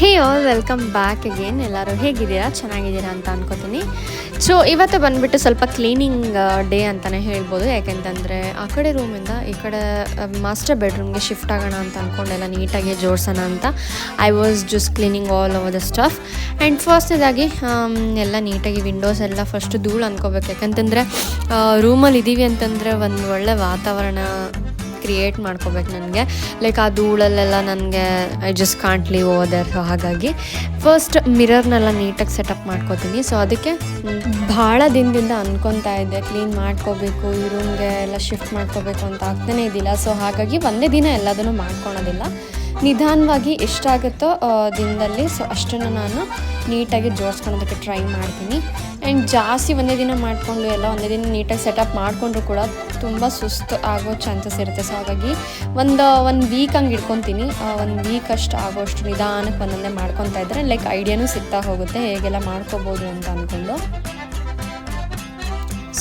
ಹೇ all welcome back again. ಎಲ್ಲರೂ ಹೇಗಿದ್ದೀರಾ? ಚೆನ್ನಾಗಿದ್ದೀರಾ ಅಂತ ಅನ್ಕೋತೀನಿ. ಸೊ ಇವತ್ತು ಬಂದುಬಿಟ್ಟು ಸ್ವಲ್ಪ ಕ್ಲೀನಿಂಗ್ ಡೇ ಅಂತಲೇ ಹೇಳ್ಬೋದು. ಯಾಕೆಂತಂದರೆ ಆ ಕಡೆ ರೂಮಿಂದ ಈ ಕಡೆ ಮಾಸ್ಟರ್ ಬೆಡ್ರೂಮ್ಗೆ ಶಿಫ್ಟ್ ಆಗೋಣ ಅಂತ ಅಂದ್ಕೊಂಡೆಲ್ಲ ನೀಟಾಗಿ ಜೋಡಿಸೋಣ ಅಂತ I was just cleaning all over the stuff. And ಫಸ್ಟ್ನೇದಾಗಿ ಎಲ್ಲ ನೀಟಾಗಿ ವಿಂಡೋಸ್ ಎಲ್ಲ ಫಸ್ಟು ಧೂಳು ಅಂದ್ಕೋಬೇಕು. ಯಾಕಂತಂದರೆ ರೂಮಲ್ಲಿ ಇದ್ದೀವಿ ಅಂತಂದರೆ ಒಂದು ಒಳ್ಳೆ ವಾತಾವರಣ ಕ್ರಿಯೇಟ್ ಮಾಡ್ಕೋಬೇಕು ನನಗೆ. ಲೈಕ್ ಆ ಧೂಳಲ್ಲೆಲ್ಲ ನನಗೆ I just can't leave over there. So ಹಾಗಾಗಿ ಫಸ್ಟ್ ಮಿರರ್ನೆಲ್ಲ ನೀಟಾಗಿ ಸೆಟಪ್ ಮಾಡ್ಕೋತೀನಿ. ಸೊ ಅದಕ್ಕೆ ಭಾಳ ದಿನದಿಂದ ಅಂದ್ಕೊತಾ ಇದ್ದೆ ಕ್ಲೀನ್ ಮಾಡ್ಕೋಬೇಕು, ಈ ರೂಮ್ಗೆ ಎಲ್ಲ ಶಿಫ್ಟ್ ಮಾಡ್ಕೋಬೇಕು ಅಂತ ಆಗ್ತಾನೇ ಇದ್ದಿಲ್ಲ. ಸೊ ಹಾಗಾಗಿ ಒಂದೇ ದಿನ ಎಲ್ಲದನ್ನು ಮಾಡ್ಕೊಳೋದಿಲ್ಲ, ನಿಧಾನವಾಗಿ ಎಷ್ಟಾಗುತ್ತೋ ದಿನದಲ್ಲಿ ಸೊ ಅಷ್ಟನ್ನು ನಾನು ನೀಟಾಗಿ ಜೋಡಿಸ್ಕೊಳೋದಕ್ಕೆ ಟ್ರೈ ಮಾಡ್ತೀನಿ. ಆ್ಯಂಡ್ ಜಾಸ್ತಿ ಒಂದೇ ದಿನ ಮಾಡಿಕೊಂಡು ಎಲ್ಲ ಒಂದೇ ದಿನ ನೀಟಾಗಿ ಸೆಟಪ್ ಮಾಡಿಕೊಂಡ್ರು ಕೂಡ ತುಂಬ ಸುಸ್ತು ಆಗೋ ಚಾನ್ಸಸ್ ಇರುತ್ತೆ. ಸೊ ಹಾಗಾಗಿ ಒಂದು ವೀಕ್ ಹಂಗೆ ಇಟ್ಕೊತೀನಿ. ಒಂದು ವೀಕ್ ಅಷ್ಟು ಆಗೋಷ್ಟು ನಿಧಾನಕ್ಕೆ ಒಂದೊಂದೇ ಮಾಡ್ಕೊತಾ ಇದ್ದರೆ ಲೈಕ್ ಐಡಿಯಾನೂ ಸಿಗ್ತಾ ಹೋಗುತ್ತೆ ಹೇಗೆಲ್ಲ ಮಾಡ್ಕೋಬೋದು ಅಂತ ಅಂದ್ಕೊಂಡು.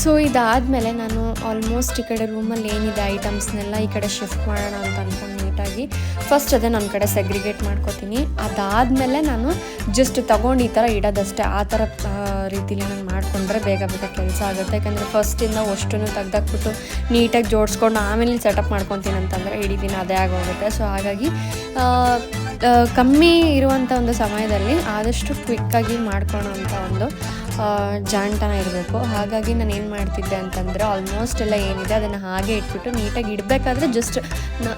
ಸೊ ಇದಾದಮೇಲೆ ನಾನು ಆಲ್ಮೋಸ್ಟ್ ಈ ಕಡೆ ರೂಮಲ್ಲಿ ಏನಿದೆ ಐಟಮ್ಸ್ನೆಲ್ಲ ಈ ಕಡೆ ಶಿಫ್ಟ್ ಮಾಡೋಣ ಅಂತ ಅಂದ್ಕೊಂಡು ನೀಟಾಗಿ ಫಸ್ಟ್ ಅದೇ ನನ್ನ ಕಡೆ ಸೆಗ್ರಿಗೇಟ್ ಮಾಡ್ಕೋತೀನಿ. ಅದಾದಮೇಲೆ ನಾನು ಜಸ್ಟ್ ತೊಗೊಂಡು ಈ ಥರ ಇಡೋದಷ್ಟೇ. ಆ ಥರ ರೀತಿಲಿ ನಾನು ಮಾಡಿಕೊಂಡ್ರೆ ಬೇಗ ಕೆಲಸ ಆಗುತ್ತೆ. ಯಾಕಂದರೆ ಫಸ್ಟಿಂದ ಅಷ್ಟನ್ನು ತೆಗ್ದಾಕ್ಬಿಟ್ಟು ನೀಟಾಗಿ ಜೋಡಿಸ್ಕೊಂಡು ಆಮೇಲೆ ಸೆಟಪ್ ಮಾಡ್ಕೊತೀನಿ ಅಂತಂದರೆ ಇಡೀ ದಿನ ಅದೇ ಆಗೋಗುತ್ತೆ. ಸೊ ಹಾಗಾಗಿ ಕಮ್ಮಿ ಇರುವಂಥ ಒಂದು ಸಮಯದಲ್ಲಿ ಆದಷ್ಟು ಕ್ವಿಕ್ಕಾಗಿ ಮಾಡ್ಕೊಳ್ಳೋ ಅಂಥ ಒಂದು ಜಾಣ್ತನ ಇರಬೇಕು. ಹಾಗಾಗಿ ನಾನು ಏನು ಮಾಡ್ತಿದ್ದೆ ಅಂತಂದರೆ ಆಲ್ಮೋಸ್ಟ್ ಎಲ್ಲ ಏನಿದೆ ಅದನ್ನು ಹಾಗೆ ಇಟ್ಬಿಟ್ಟು ನೀಟಾಗಿ ಇಡಬೇಕಾದ್ರೆ ಜಸ್ಟ್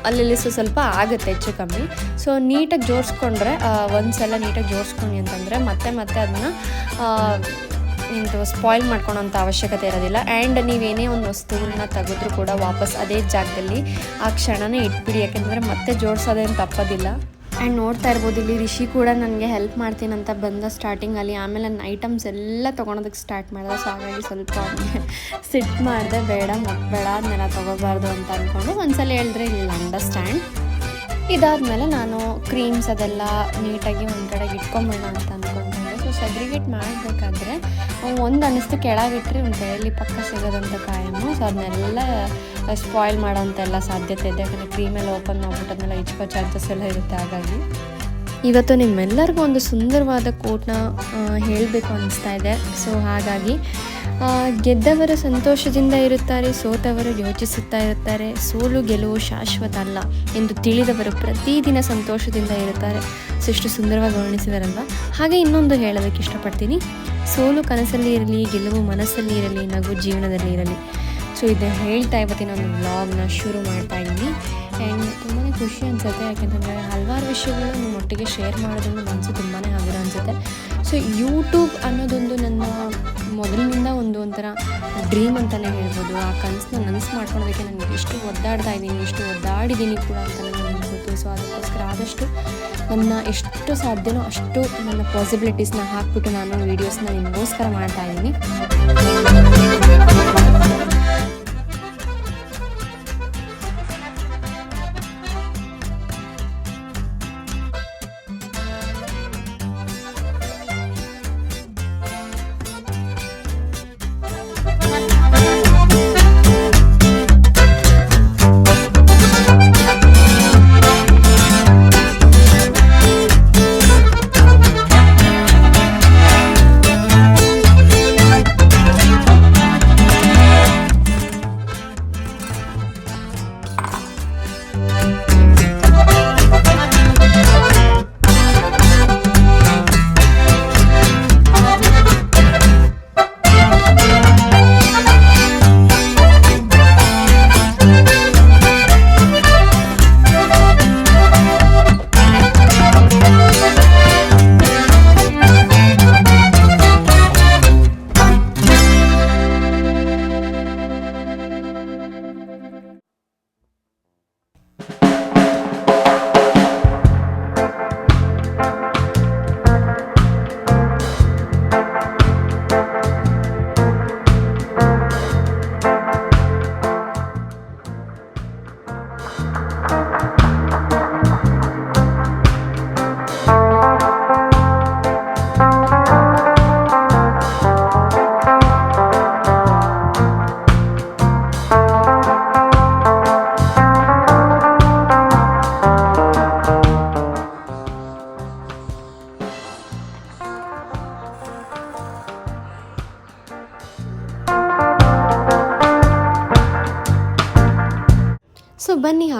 ಅಲ್ಲಿ ಸ್ವಲ್ಪ ಆಗುತ್ತೆ ಹೆಚ್ಚು ಕಮ್ಮಿ. ಸೊ ನೀಟಾಗಿ ಜೋಡಿಸ್ಕೊಂಡ್ರೆ ಒಂದು ಸಲ ನೀಟಾಗಿ ಜೋಡಿಸ್ಕೊಂಡು ಅಂತಂದರೆ ಮತ್ತೆ ಅದನ್ನು ಸ್ಪಾಯ್ಲ್ ಮಾಡ್ಕೊಳೋಂಥ ಅವಶ್ಯಕತೆ ಇರೋದಿಲ್ಲ. ಆ್ಯಂಡ್ ನೀವೇನೇ ಒಂದು ವಸ್ತುಗಳನ್ನ ತೆಗೆದ್ರೂ ಕೂಡ ವಾಪಸ್ ಅದೇ ಜಾಗದಲ್ಲಿ ಆ ಕ್ಷಣನೇ ಇಟ್ಬಿಡಿ. ಯಾಕೆಂದರೆ ಮತ್ತೆ ಜೋಡಿಸೋದೇನು ತಪ್ಪೋದಿಲ್ಲ. ಆ್ಯಂಡ್ ನೋಡ್ತಾ ಇರ್ಬೋದು ಇಲ್ಲಿ ರಿಷಿ ಕೂಡ ನನಗೆ ಹೆಲ್ಪ್ ಮಾಡ್ತೀನಿ ಅಂತ ಬಂದ ಸ್ಟಾರ್ಟಿಂಗಲ್ಲಿ. ಆಮೇಲೆ ನನ್ನ ಐಟಮ್ಸ್ ಎಲ್ಲ ತೊಗೊಳೋದಕ್ಕೆ ಸ್ಟಾರ್ಟ್ ಮಾಡಿದೆ. ಸೊ ಹಾಗಾಗಿ ಸ್ವಲ್ಪ ಅವನಿಗೆ ಸಿಟ್ ಮಾಡಿದೆ, ಬೇಡ ಅದನ್ನೆಲ್ಲ ತೊಗೋಬಾರ್ದು ಅಂತ ಅಂದ್ಕೊಂಡು ಒಂದ್ಸಲ ಹೇಳಿದ್ರೆ ಇಲ್ಲ ಅಂಡರ್ಸ್ಟ್ಯಾಂಡ್. ಇದಾದಮೇಲೆ ನಾನು ಕ್ರೀಮ್ಸ್ ಅದೆಲ್ಲ ನೀಟಾಗಿ ಒಂದು ಕಡೆಗೆ ಇಟ್ಕೊಂಬೇಡ ಅಂತ ಅಂದ್ಕೊಂಡೆ. ಸೊ ಸೆಗ್ರಿಗೇಟ್ ಮಾಡಬೇಕಾದ್ರೆ ಒಂದು ಅನ್ನಿಸ್ತು ಕೆಳಗಿಟ್ರೆ ಒಂದು ಡೈಲಿ ಪಕ್ಕ ಸಿಗೋದಂಥ ಕಾಯಮ್ಮು. ಸೊ ಅದನ್ನೆಲ್ಲ ಸ್ಪಾಯ್ಲ್ ಮಾಡೋಂಥೆಲ್ಲ ಸಾಧ್ಯತೆ ಇದೆ. ಯಾಕಂದರೆ ಕ್ರೀಮೆಲ್ಲ ಓಪನ್ ಮಾಡ್ಬಿಟ್ಟು ಅದನ್ನೆಲ್ಲ ಇಚ್ಕೋ ಚಾನ್ಸಸ್ ಎಲ್ಲ ಇರುತ್ತೆ. ಹಾಗಾಗಿ ಇವತ್ತು ನಿಮ್ಮೆಲ್ಲರಿಗೂ ಒಂದು ಸುಂದರವಾದ ಕೋಟ್ನ ಹೇಳಬೇಕು ಅನ್ನಿಸ್ತಾ ಇದೆ. ಸೊ ಹಾಗಾಗಿ ಗೆದ್ದವರು ಸಂತೋಷದಿಂದ ಇರುತ್ತಾರೆ, ಸೋತವರು ಯೋಚಿಸುತ್ತಾ ಇರುತ್ತಾರೆ. ಸೋಲು ಗೆಲುವು ಶಾಶ್ವತ ಅಲ್ಲ ಎಂದು ತಿಳಿದವರು ಪ್ರತಿದಿನ ಸಂತೋಷದಿಂದ ಇರುತ್ತಾರೆ. ಸೊ ಇಷ್ಟು ಸುಂದರವಾಗಿ ವರ್ಣಿಸಿದಾರಲ್ವ. ಹಾಗೆ ಇನ್ನೊಂದು ಹೇಳೋದಕ್ಕೆ ಇಷ್ಟಪಡ್ತೀನಿ, ಸೋಲು ಕನಸಲ್ಲಿ ಇರಲಿ, ಗೆಲುವು ಮನಸ್ಸಲ್ಲಿ ಇರಲಿ, ನಗು ಜೀವನದಲ್ಲಿ ಇರಲಿ. ಸೊ ಇದನ್ನು ಹೇಳ್ತಾ ಇವತ್ತಿನ ಒಂದು ವ್ಲಾಗ್ನ ಶುರು ಮಾಡ್ತಾ ಇದ್ದೀನಿ. ಆ್ಯಂಡ್ ತುಂಬಾ ಖುಷಿ ಅನಿಸುತ್ತೆ. ಯಾಕೆಂತಂದರೆ ಹಲವಾರು ವಿಷಯಗಳು ನಿಮ್ಮೊಟ್ಟಿಗೆ ಶೇರ್ ಮಾಡೋದನ್ನು ಮನಸ್ಸು ತುಂಬಾ ಹಗುರ ಅನಿಸುತ್ತೆ. ಸೊ ಯೂಟ್ಯೂಬ್ ಅನ್ನೋದೊಂದು ನನ್ನ ಮೊದಲಿನಿಂದ ಒಂಥರ ಡ್ರೀಮ್ ಅಂತಲೇ ಹೇಳ್ಬೋದು. ಆ ಕನಸನ್ನ ನನಸು ಮಾಡ್ಕೊಳ್ಳೋದಕ್ಕೆ ನನಗೆ ಎಷ್ಟು ಒದ್ದಾಡ್ತಾ ಇದ್ದೀನಿ, ಎಷ್ಟು ಒದ್ದಾಡಿದ್ದೀನಿ ಕೂಡ ಅಂತ ನನಗೆ ಗೊತ್ತು. ಸೊ ಅದಕ್ಕೋಸ್ಕರ ಆದಷ್ಟು ನನ್ನ ಎಷ್ಟು ಸಾಧ್ಯನೋ ಅಷ್ಟು ನನ್ನ ಪಾಸಿಬಿಲಿಟೀಸ್ನ ಹಾಕ್ಬಿಟ್ಟು ನಾನು ವೀಡಿಯೋಸ್ನ ನಿಮಗೋಸ್ಕರ ಮಾಡ್ತಾಯಿದ್ದೀನಿ.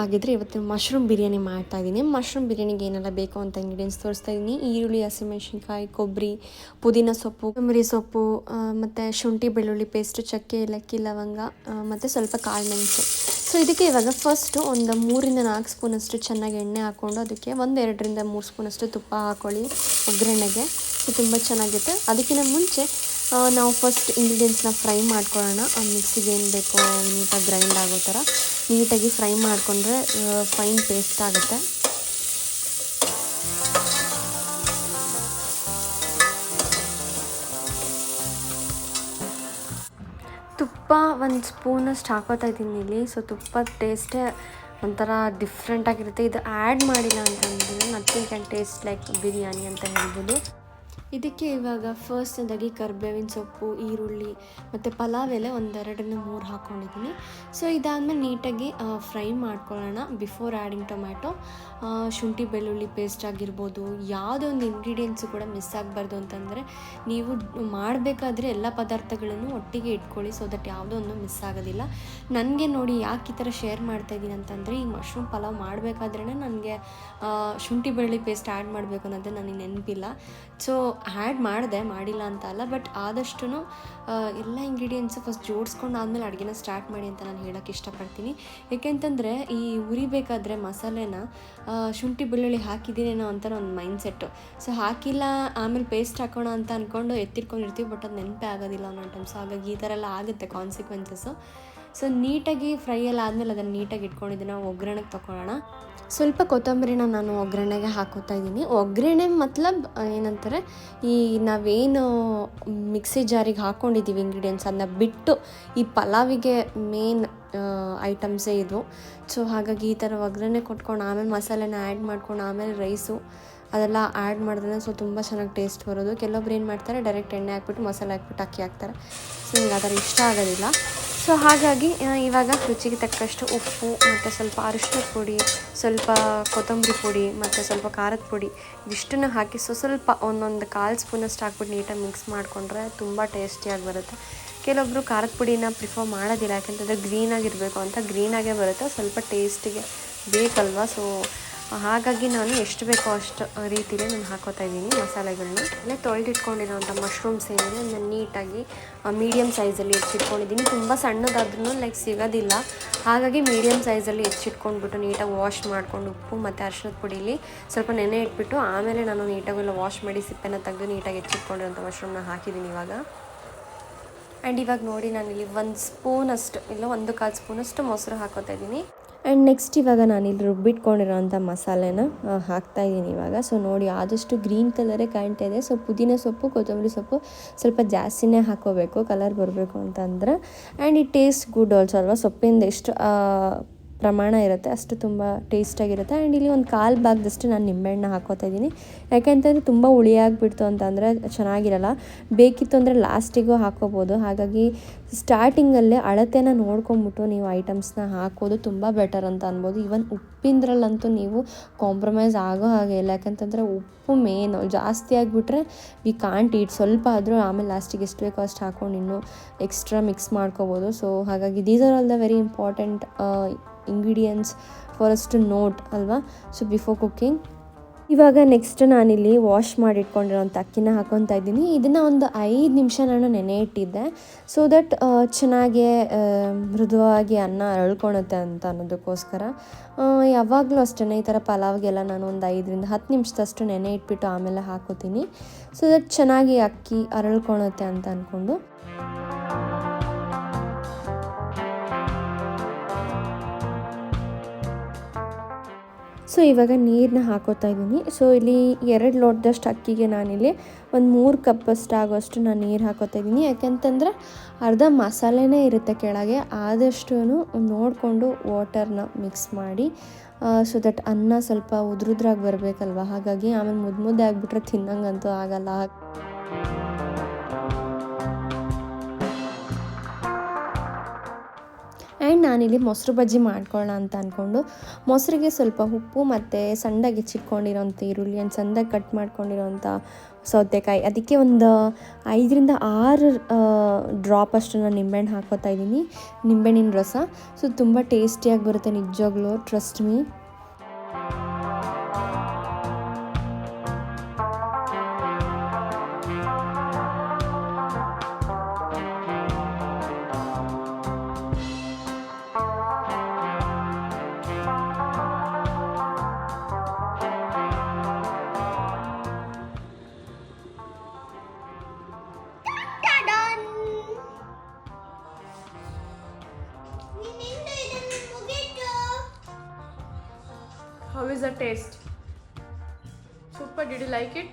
ಹಾಗಿದ್ರೆ ಇವತ್ತು ಮಶ್ರೂಮ್ ಬಿರಿಯಾನಿ ಮಾಡ್ತಾಯಿದ್ದೀನಿ. ಮಶ್ರೂಮ್ ಬಿರಿಯಾನಿಗೆ ಏನೆಲ್ಲ ಬೇಕು ಅಂತ ಇಂಗ್ರೀಡಿಯೆಂಟ್ಸ್ ತೋರಿಸ್ತಾ ಇದ್ದೀನಿ. ಈರುಳ್ಳಿ, ಹಸಿಮೆಣಸಿನ್ಕಾಯಿ, ಕೊಬ್ಬರಿ, ಪುದೀನ ಸೊಪ್ಪು, ಕೊತ್ತಂಬರಿ ಸೊಪ್ಪು, ಮತ್ತು ಶುಂಠಿ ಬೆಳ್ಳುಳ್ಳಿ ಪೇಸ್ಟು, ಚಕ್ಕೆ, ಏಲಕ್ಕಿ, ಲವಂಗ, ಮತ್ತು ಸ್ವಲ್ಪ ಕಾಳು ಮೆಣಸು. ಸೊ ಇದಕ್ಕೆ ಇವಾಗ ಫಸ್ಟು ಒಂದು 3-4 ಸ್ಪೂನಷ್ಟು ಚೆನ್ನಾಗಿ ಎಣ್ಣೆ ಹಾಕ್ಕೊಂಡು ಅದಕ್ಕೆ 1-2-3 ಸ್ಪೂನಷ್ಟು ತುಪ್ಪ ಹಾಕ್ಕೊಳ್ಳಿ ಒಗ್ಗರಣೆಗೆ. ಸೊ ತುಂಬ ಚೆನ್ನಾಗಿರುತ್ತೆ. ಅದಕ್ಕಿಂತ ಮುಂಚೆ ನಾವು ಫಸ್ಟ್ ಇಂಗ್ರೀಡಿಯೆಂಟ್ಸ್ನ ಫ್ರೈ ಮಾಡ್ಕೊಳ್ಳೋಣ. ಮಿಕ್ಸಿಗೆ ಏನು ಬೇಕೋ ನೀಟಾಗಿ ಗ್ರೈಂಡ್ ಆಗೋ ಥರ ನೀಟಾಗಿ ಫ್ರೈ ಮಾಡಿಕೊಂಡ್ರೆ ಫೈನ್ ಪೇಸ್ಟ್ ಆಗುತ್ತೆ. ತುಪ್ಪ 1 ಸ್ಪೂನಷ್ಟು ಹಾಕೋತಾ ಇದ್ದೀನಿ ಇಲ್ಲಿ. ಸೊ ತುಪ್ಪದ ಟೇಸ್ಟೇ ಒಂಥರ ಡಿಫ್ರೆಂಟಾಗಿರುತ್ತೆ. ಇದು ಆ್ಯಡ್ ಮಾಡಿಲ್ಲ ಅಂತಂದರೆ nothing can taste like biryani ಅಂತ ಹೇಳ್ಬೋದು. ಇದಕ್ಕೆ ಇವಾಗ ಫಸ್ಟ್ನೇದಾಗಿ ಕರಿಬೇವಿನ ಸೊಪ್ಪು, ಈರುಳ್ಳಿ ಮತ್ತು ಪಲಾವ್ ಎಲೆ 1-2-3 ಹಾಕ್ಕೊಂಡಿದ್ದೀನಿ. ಸೊ ಇದಾದಮೇಲೆ ನೀಟಾಗಿ ಫ್ರೈ ಮಾಡ್ಕೊಳ್ಳೋಣ. ಬಿಫೋರ್ ಆ್ಯಡಿಂಗ್ ಟೊಮ್ಯಾಟೊ, ಶುಂಠಿ ಬೆಳ್ಳುಳ್ಳಿ ಪೇಸ್ಟ್ ಆಗಿರ್ಬೋದು, ಯಾವುದೇ ಒಂದು ಇಂಗ್ರೀಡಿಯೆಂಟ್ಸು ಕೂಡ ಮಿಸ್ ಆಗಬಾರ್ದು. ಅಂತಂದರೆ ನೀವು ಮಾಡಬೇಕಾದ್ರೆ ಎಲ್ಲ ಪದಾರ್ಥಗಳನ್ನು ಒಟ್ಟಿಗೆ ಇಟ್ಕೊಳ್ಳಿ, ಸೊ ದಟ್ ಯಾವುದೋ ಒಂದು ಮಿಸ್ ಆಗೋದಿಲ್ಲ. ನನಗೆ ನೋಡಿ ಯಾಕೆ ಈ ಥರ ಶೇರ್ ಮಾಡ್ತಾಯಿದ್ದೀನಿ ಅಂತಂದರೆ, ಈ ಮಶ್ರೂಮ್ ಪಲಾವ್ ಮಾಡಬೇಕಾದ್ರೇ ನನಗೆ ಶುಂಠಿ ಬೆಳ್ಳುಳ್ಳಿ ಪೇಸ್ಟ್ ಆ್ಯಡ್ ಮಾಡಬೇಕು ಅನ್ನೋದು ನನಗೆ ನೆನಪಿಲ್ಲ. ಸೊ ಆ್ಯಡ್ ಮಾಡಿಲ್ಲ ಅಂತ ಅಲ್ಲ, ಬಟ್ ಆದಷ್ಟು ಎಲ್ಲ ಇಂಗ್ರೀಡಿಯೆಂಟ್ಸು ಫಸ್ಟ್ ಜೋಡಿಸ್ಕೊಂಡು ಆದಮೇಲೆ ಅಡುಗೆನ ಸ್ಟಾರ್ಟ್ ಮಾಡಿ ಅಂತ ನಾನು ಹೇಳೋಕ್ಕೆ ಇಷ್ಟಪಡ್ತೀನಿ. ಏಕೆಂತಂದರೆ ಈ ಉರಿಬೇಕಾದ್ರೆ ಮಸಾಲೆನ ಶುಂಠಿ ಬೆಳ್ಳುಳ್ಳಿ ಹಾಕಿದ್ದೀನೇನೋ ಅಂತ ಒಂದು ಮೈಂಡ್ಸೆಟ್ಟು. ಸೊ ಹಾಕಿಲ್ಲ ಆಮೇಲೆ ಪೇಸ್ಟ್ ಹಾಕೋಣ ಅಂತ ಅಂದ್ಕೊಂಡು ಎತ್ತಿಟ್ಕೊಂಡಿರ್ತೀವಿ, ಬಟ್ ಅದು ನೆನಪೇ ಆಗೋದಿಲ್ಲ ಅನ್ನೋ ಟೈಮ್ಸ್. ಹಾಗಾಗಿ ಈ ಥರ ಎಲ್ಲ ಆಗುತ್ತೆ ಕಾನ್ಸಿಕ್ವೆನ್ಸಸ್ಸು. ಸೊ ನೀಟಾಗಿ ಫ್ರೈ ಎಲ್ಲ ಆದಮೇಲೆ ಅದನ್ನು ನೀಟಾಗಿ ಇಟ್ಕೊಂಡಿದ್ದೀನಿ. ಒಗ್ಗರಣೆಗೆ ತೊಗೊಳ್ಳೋಣ. ಸ್ವಲ್ಪ ಕೊತ್ತಂಬರಿನ ನಾನು ಒಗ್ಗರಣೆಗೆ ಹಾಕೋತಾ ಇದ್ದೀನಿ. ಒಗ್ಗರಣೆ ಮತ್ಲಬ್ ಏನಂತಾರೆ, ಈ ನಾವೇನು ಮಿಕ್ಸಿ ಜಾರಿಗೆ ಹಾಕ್ಕೊಂಡಿದ್ದೀವಿ ಇಂಗ್ರೀಡಿಯೆಂಟ್ಸ್, ಅದನ್ನ ಬಿಟ್ಟು ಈ ಪಲಾವಿಗೆ ಮೇನ್ ಐಟಮ್ಸೇ ಇದು. ಸೊ ಹಾಗಾಗಿ ಈ ಥರ ಒಗ್ಗರಣೆ ಕೊಟ್ಕೊಂಡು ಆಮೇಲೆ ಮಸಾಲೆನ ಆ್ಯಡ್ ಮಾಡ್ಕೊಂಡು ಆಮೇಲೆ ರೈಸು ಅದೆಲ್ಲ ಆ್ಯಡ್ ಮಾಡಿದ್ರೆ ಸೊ ತುಂಬ ಚೆನ್ನಾಗಿ ಟೇಸ್ಟ್ ಬರೋದು. ಕೆಲವೊಬ್ರು ಏನು ಮಾಡ್ತಾರೆ, ಡೈರೆಕ್ಟ್ ಎಣ್ಣೆ ಹಾಕ್ಬಿಟ್ಟು ಮಸಾಲೆ ಹಾಕ್ಬಿಟ್ಟು ಅಕ್ಕಿ ಹಾಕ್ತಾರೆ. ಸೊ ನನಗೆ ಆ ಥರ ಇಷ್ಟ ಆಗೋದಿಲ್ಲ. ಸೊ ಹಾಗಾಗಿ ಇವಾಗ ರುಚಿಗೆ ತಕ್ಕಷ್ಟು ಉಪ್ಪು ಮತ್ತು ಸ್ವಲ್ಪ ಅರಿಶಿಣದ ಪುಡಿ, ಸ್ವಲ್ಪ ಕೊತ್ತಂಬರಿ ಪುಡಿ ಮತ್ತು ಸ್ವಲ್ಪ ಖಾರದ ಪುಡಿ ಇದಿಷ್ಟನ್ನು ಹಾಕಿ ಸ್ವಲ್ಪ 1-1/4 ಸ್ಪೂನಷ್ಟು ಹಾಕ್ಬಿಟ್ಟು ನೀಟಾಗಿ ಮಿಕ್ಸ್ ಮಾಡಿಕೊಂಡ್ರೆ ತುಂಬ ಟೇಸ್ಟಿಯಾಗಿ ಬರುತ್ತೆ. ಕೆಲವೊಬ್ಬರು ಖಾರದ ಪುಡಿನ ಪ್ರಿಫರ್ ಮಾಡೋದಿಲ್ಲ, ಯಾಕೆಂತಂದರೆ ಗ್ರೀನಾಗಿರಬೇಕು ಅಂತ. ಗ್ರೀನಾಗೇ ಬರುತ್ತೆ, ಸ್ವಲ್ಪ ಟೇಸ್ಟಿಗೆ ಬೇಕಲ್ವ. ಸೊ ಹಾಗಾಗಿ ನಾನು ಎಷ್ಟು ಬೇಕೋ ಅಷ್ಟು ರೀತಿಯೇ ನಾನು ಹಾಕೋತಾ ಇದ್ದೀನಿ ಮಸಾಲೆಗಳನ್ನ. ಅಲ್ಲೇ ತೊಳೆದಿಟ್ಕೊಂಡಿರೋಂಥ ಮಶ್ರೂಮ್ಸ್ ಏನಿದೆ ನಾನು ನೀಟಾಗಿ ಮೀಡಿಯಮ್ ಸೈಜಲ್ಲಿ ಹೆಚ್ಚಿಟ್ಕೊಂಡಿದ್ದೀನಿ. ತುಂಬ ಸಣ್ಣದಾದ್ರೂ ಸಿಗೋದಿಲ್ಲ, ಹಾಗಾಗಿ ಮೀಡಿಯಮ್ ಸೈಜಲ್ಲಿ ಹೆಚ್ಚಿಟ್ಕೊಂಡ್ಬಿಟ್ಟು ನೀಟಾಗಿ ವಾಶ್ ಮಾಡ್ಕೊಂಡು ಉಪ್ಪು ಮತ್ತು ಅರಿಶಿಣದ ಪುಡಿಲಿ ಸ್ವಲ್ಪ ನೆನೆ ಇಟ್ಬಿಟ್ಟು ಆಮೇಲೆ ನಾನು ನೀಟಾಗೆಲ್ಲ ವಾಶ್ ಮಾಡಿ ಸಿಪ್ಪೆನ ತೆಗೆದು ನೀಟಾಗಿ ಹೆಚ್ಚಿಟ್ಕೊಂಡಿರೋಂಥ ಮಶ್ರೂಮ್ನ ಹಾಕಿದ್ದೀನಿ ಇವಾಗ. ಆ್ಯಂಡ್ ಇವಾಗ ನೋಡಿ ನಾನಿಲ್ಲಿ 1 ಸ್ಪೂನಷ್ಟು ಇಲ್ಲ 1/4 ಸ್ಪೂನಷ್ಟು ಮೊಸರು ಹಾಕೋತಾ ಇದ್ದೀನಿ. ಆ್ಯಂಡ್ ನೆಕ್ಸ್ಟ್ ಇವಾಗ ನಾನಿಲ್ಲಿ ರುಬ್ಬಿಟ್ಕೊಂಡಿರೋಂಥ ಮಸಾಲೆನ ಹಾಕ್ತಾಯಿದ್ದೀನಿ ಇವಾಗ. ಸೊ ನೋಡಿ ಆದಷ್ಟು ಗ್ರೀನ್ ಕಲರೇ ಕಾಣ್ತಾ ಇದೆ. ಸೊ ಪುದೀನ ಸೊಪ್ಪು, ಕೊತ್ತಂಬರಿ ಸೊಪ್ಪು ಸ್ವಲ್ಪ ಜಾಸ್ತಿನೇ ಹಾಕೋಬೇಕು ಕಲರ್ ಬರಬೇಕು ಅಂತಂದರೆ. And it taste good also ಅಲ್ವಾ. ಸೊಪ್ಪಿಂದ ಎಷ್ಟು ಪ್ರಮಾಣ ಇರುತ್ತೆ ಅಷ್ಟು ತುಂಬ ಟೇಸ್ಟಾಗಿರುತ್ತೆ. ಆ್ಯಂಡ್ ಇಲ್ಲಿ 1/4 ಭಾಗದಷ್ಟು ನಾನು ನಿಂಬೆಹಣ್ಣು ಹಾಕೋತಾ ಇದ್ದೀನಿ. ಯಾಕೆಂತಂದರೆ ತುಂಬ ಹುಳಿಯಾಗಿಬಿಡ್ತು ಅಂತಂದರೆ ಚೆನ್ನಾಗಿರಲ್ಲ. ಬೇಕಿತ್ತು ಅಂದರೆ ಲಾಸ್ಟಿಗೂ ಹಾಕೋಬೋದು. ಹಾಗಾಗಿ ಸ್ಟಾರ್ಟಿಂಗಲ್ಲೇ ಅಳತೆನ ನೋಡ್ಕೊಂಬಿಟ್ಟು ನೀವು ಐಟಮ್ಸ್ನ ಹಾಕೋದು ತುಂಬ ಬೆಟರ್ ಅಂತ ಅನ್ಬೋದು. ಈವನ್ ಉಪ್ಪಿಂದ್ರಲ್ಲಂತೂ ನೀವು ಕಾಂಪ್ರಮೈಸ್ ಆಗೋ ಹಾಗೆ ಇಲ್ಲ, ಯಾಕಂತಂದರೆ ಉಪ್ಪು ಮೇನು. ಜಾಸ್ತಿ ಆಗಿಬಿಟ್ರೆ ವಿ ಕಾಂಟ್ ಈಟ್. ಸ್ವಲ್ಪ ಆದರೂ ಆಮೇಲೆ ಲಾಸ್ಟಿಗೆ ಎಷ್ಟು ಬೇಕೋ ಅಷ್ಟು ಹಾಕ್ಕೊಂಡು ಇನ್ನೂ ಎಕ್ಸ್ಟ್ರಾ ಮಿಕ್ಸ್ ಮಾಡ್ಕೋಬೋದು. ಸೊ ಹಾಗಾಗಿ these are all the very important ingredients for us to note ಅಲ್ವಾ. ಸೊ ಬಿಫೋರ್ ಕುಕ್ಕಿಂಗ್ ಇವಾಗ ನೆಕ್ಸ್ಟ್ ನಾನಿಲ್ಲಿ ವಾಶ್ ಮಾಡಿಟ್ಕೊಂಡಿರೋಂಥ ಅಕ್ಕಿನ ಹಾಕೊತಾ ಇದ್ದೀನಿ. ಇದನ್ನು ಒಂದು 5 ನಿಮಿಷ ನಾನು ನೆನೆ ಇಟ್ಟಿದ್ದೆ, ಸೊ ದಟ್ ಚೆನ್ನಾಗಿ ಮೃದುವಾಗಿ ಅನ್ನ ಅರಳ್ಕೊಳುತ್ತೆ ಅಂತ ಅನ್ನೋದಕ್ಕೋಸ್ಕರ. ಯಾವಾಗಲೂ ಅಷ್ಟೇ ಈ ಥರ ಪಲಾವ್ಗೆಲ್ಲ ನಾನು ಒಂದು 5-10 ನಿಮಿಷದಷ್ಟು ನೆನೆ ಇಟ್ಬಿಟ್ಟು ಆಮೇಲೆ ಹಾಕೋತೀನಿ, ಸೊ ದಟ್ ಚೆನ್ನಾಗಿ ಅಕ್ಕಿ ಅರಳ್ಕೊಳುತ್ತೆ ಅಂತ ಅಂದ್ಕೊಂಡು. ಸೊ ಇವಾಗ ನೀರನ್ನ ಹಾಕೋತಾ ಇದ್ದೀನಿ. ಸೊ ಇಲ್ಲಿ 2 ಲೋಟದಷ್ಟು ಅಕ್ಕಿಗೆ ನಾನಿಲ್ಲಿ ಒಂದು 3 ಕಪ್ಪಷ್ಟು ಆಗೋಷ್ಟು ನಾನು ನೀರು ಹಾಕೋತಾ ಇದ್ದೀನಿ. ಯಾಕೆಂತಂದರೆ ಅರ್ಧ ಮಸಾಲೆನೇ ಇರುತ್ತೆ ಕೆಳಗೆ. ಆದಷ್ಟು ನೋಡಿಕೊಂಡು ವಾಟರ್ನ ಮಿಕ್ಸ್ ಮಾಡಿ, ಸೊ ದಟ್ ಅನ್ನ ಸ್ವಲ್ಪ ಉದ್ರುದ್ರಾಗಿ ಬರಬೇಕಲ್ವ. ಹಾಗಾಗಿ ಆಮೇಲೆ ಮುದ್ದೆ ಆಗಿಬಿಟ್ರೆ ತಿನ್ನಂಗಂತೂ ಆಗಲ್ಲ. ಆ್ಯಂಡ್ ನಾನಿಲ್ಲಿ ಮೊಸರು ಬಜ್ಜಿ ಮಾಡ್ಕೊಳ್ಳೋಣ ಅಂತ ಅಂದ್ಕೊಂಡು ಮೊಸರಿಗೆ ಸ್ವಲ್ಪ ಉಪ್ಪು ಮತ್ತು ಸಣ್ಣದಾಗಿ ಹೆಚ್ಚಿಟ್ಕೊಂಡಿರೋಂಥ ಈರುಳ್ಳಿ ಆ್ಯಂಡ್ ಸಣ್ಣದಾಗಿ ಕಟ್ ಮಾಡ್ಕೊಂಡಿರೋಂಥ ಸೌತೆಕಾಯಿ, ಅದಕ್ಕೆ ಒಂದು 5ರಿಂದ 6 ಡ್ರಾಪ್ ಅಷ್ಟು ನಾನು ನಿಂಬೆಹಣ್ಣು ಹಾಕ್ಕೋತಾ ಇದ್ದೀನಿ, ನಿಂಬೆಹಣ್ಣಿನ ರಸ. ಸೊ ತುಂಬ ಟೇಸ್ಟಿಯಾಗಿ ಬರುತ್ತೆ ನಿಜವಾಗ್ಲೂ, trust me. How is the taste? Super. Did you like it?